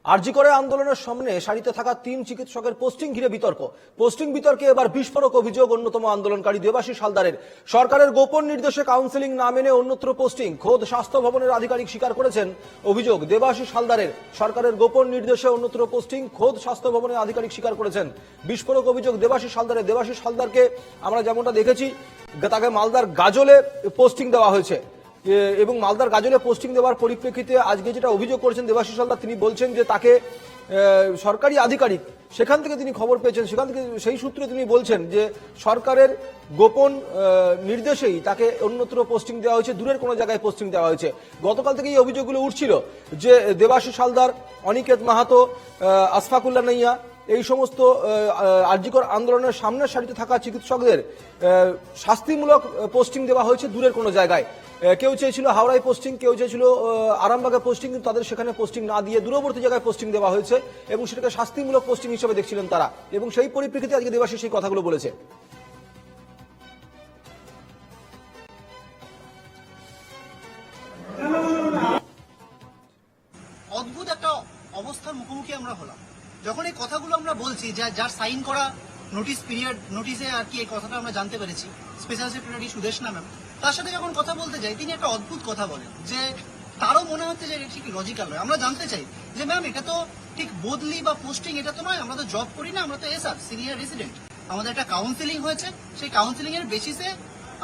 আরজি করে আন্দোলনের সামনে সারিতে থাকা 3 চিকিৎসকের পোস্টিং ঘিরে বিতর্ক। পোস্টিং বিতর্কে এবার বিস্ফোরক অভিযোগ অন্যতম আন্দোলনকারী দেবাশিস হালদারের। সরকারের গোপন নির্দেশে কাউন্সেলিং না মেনে অন্যত্র পোস্টিং, খোদ স্বাস্থ্য ভবনের আধিকারিক স্বীকার করেছেন অভিযোগ দেবাশিস হালদারের। সরকারের গোপন নির্দেশে অন্যত্র পোস্টিং, খোদ স্বাস্থ্য ভবনের আধিকারিক স্বীকার করেছেন। বিস্ফোরক অভিযোগ দেবাশিস হালদারের। দেবাশিস হালদারকে আমরা যেমনটা দেখেছি, তাকে মালদার গাজলে পোস্টিং দেওয়া হয়েছে এবং মালদার গাজলে পোস্টিং দেওয়ার পরিপ্রেক্ষিতে আজকে যেটা অভিযোগ করেছেন দেবাশিস হালদার, তিনি বলছেন যে তাকে সরকারি আধিকারিক সেখান থেকে তিনি খবর পেয়েছেন, সেখান থেকে সেই সূত্রে তিনি বলছেন যে সরকারের গোপন নির্দেশেই তাকে অন্যত্র পোস্টিং দেওয়া হয়েছে, দূরের কোনো জায়গায় পোস্টিং দেওয়া হয়েছে। গতকাল থেকে এই অভিযোগগুলো উঠছিল যে দেবাশিস হালদার, অনিকেত মাহাতো, আশফাকুল্লাহ নাইয়া এই সমস্ত আরজিকর আন্দোলনের সামনের সারিতে থাকা চিকিৎসকদের শাস্তিমূলক পোস্টিং দেওয়া হয়েছে দূরের কোনো জায়গায়। কেউ চেয়েছিল হাওড়ায় পোস্টিং, কেউ চেয়েছিল আরামবাগে পোস্টিং, কিন্তু তাদের সেখানে পোস্টিং না দিয়ে দূরবর্তী জায়গায় পোস্টিং দেওয়া হয়েছে এবং সেটাকে শাস্তিমূলক পোস্টিং হিসেবে দেখছিলেন তারা, এবং সেই পরিপ্রেক্ষিতে আজকে দেবাশিস সেই কথাগুলো বলেছে। অদ্ভুত একটা অবস্থার মুখোমুখি আমরা হলাম যখন এই কথাগুলো আমরা বলছি, যার সাইন করা নোটিশে আর কি এই কথাটা আমরা জানতে পেরেছি, স্পেশাল সেক্রেটারি সুদেশনা ম্যাম, তার সাথে যখন কথা বলতে যাই তিনি একটা অদ্ভুত কথা বলেন যে তারও মনে হচ্ছে যে এটা ঠিক লজিক্যাল নয়। আমরা জানতে চাই যে ম্যাম এটা তো ঠিক বদলি বা পোস্টিং এটা তো নয়, আমরা তো জব করি না, আমরা তো এসআর সিনিয়র রেসিডেন্ট, আমাদের একটা কাউন্সিলিং হয়েছে, সেই কাউন্সিলিং এর বেসিসে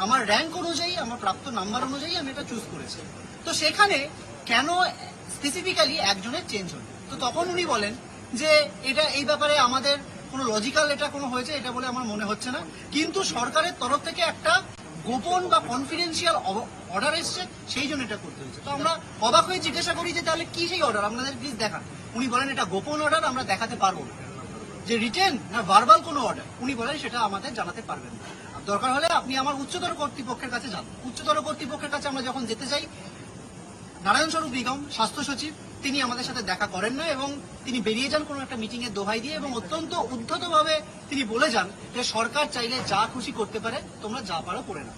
আমার র্যাঙ্ক অনুযায়ী, আমার প্রাপ্ত নাম্বার অনুযায়ী আমি এটা চুজ করেছি। তো সেখানে কেন স্পেসিফিক্যালি একজনের চেঞ্জ হলো? তো তখন উনি বলেন যে এটা এই ব্যাপারে আমাদের কোনো লজিক্যাল এটা কোনো হয়েছে এটা বলে আমার মনে হচ্ছে না, কিন্তু সরকারের তরফ থেকে একটা গোপন বা কনফিডেন্সিয়াল অর্ডার এসছে, সেই জন্য এটা করতে হয়েছে। তো আমরা অবাক হয়ে জিজ্ঞাসা করি যে তাহলে কি সেই অর্ডার, আপনাদের প্লিজ দেখান। উনি বলেন এটা গোপন অর্ডার, আমরা দেখাতে পারবো না। যে রিটেন না ভার্বাল কোনো অর্ডার, উনি বলেন সেটা আমাদের জানাতে পারবেন না। দরকার হলে আপনি আমার উচ্চতর কর্তৃপক্ষের কাছে যান। উচ্চতর কর্তৃপক্ষের কাছে আমরা যখন যেতে চাই, নারায়ণ স্বরূপ নিগম স্বাস্থ্য সচিব তিনি আমাদের সাথে দেখা করেন না এবং তিনি বেরিয়ে যান কোনো একটা মিটিং এর দোহাই দিয়ে, এবং অত্যন্ত উদ্ধতভাবে তিনি বলে যান যে সরকার চাইলে যা খুশি করতে পারে, তোমরা যা পারো করে নাও।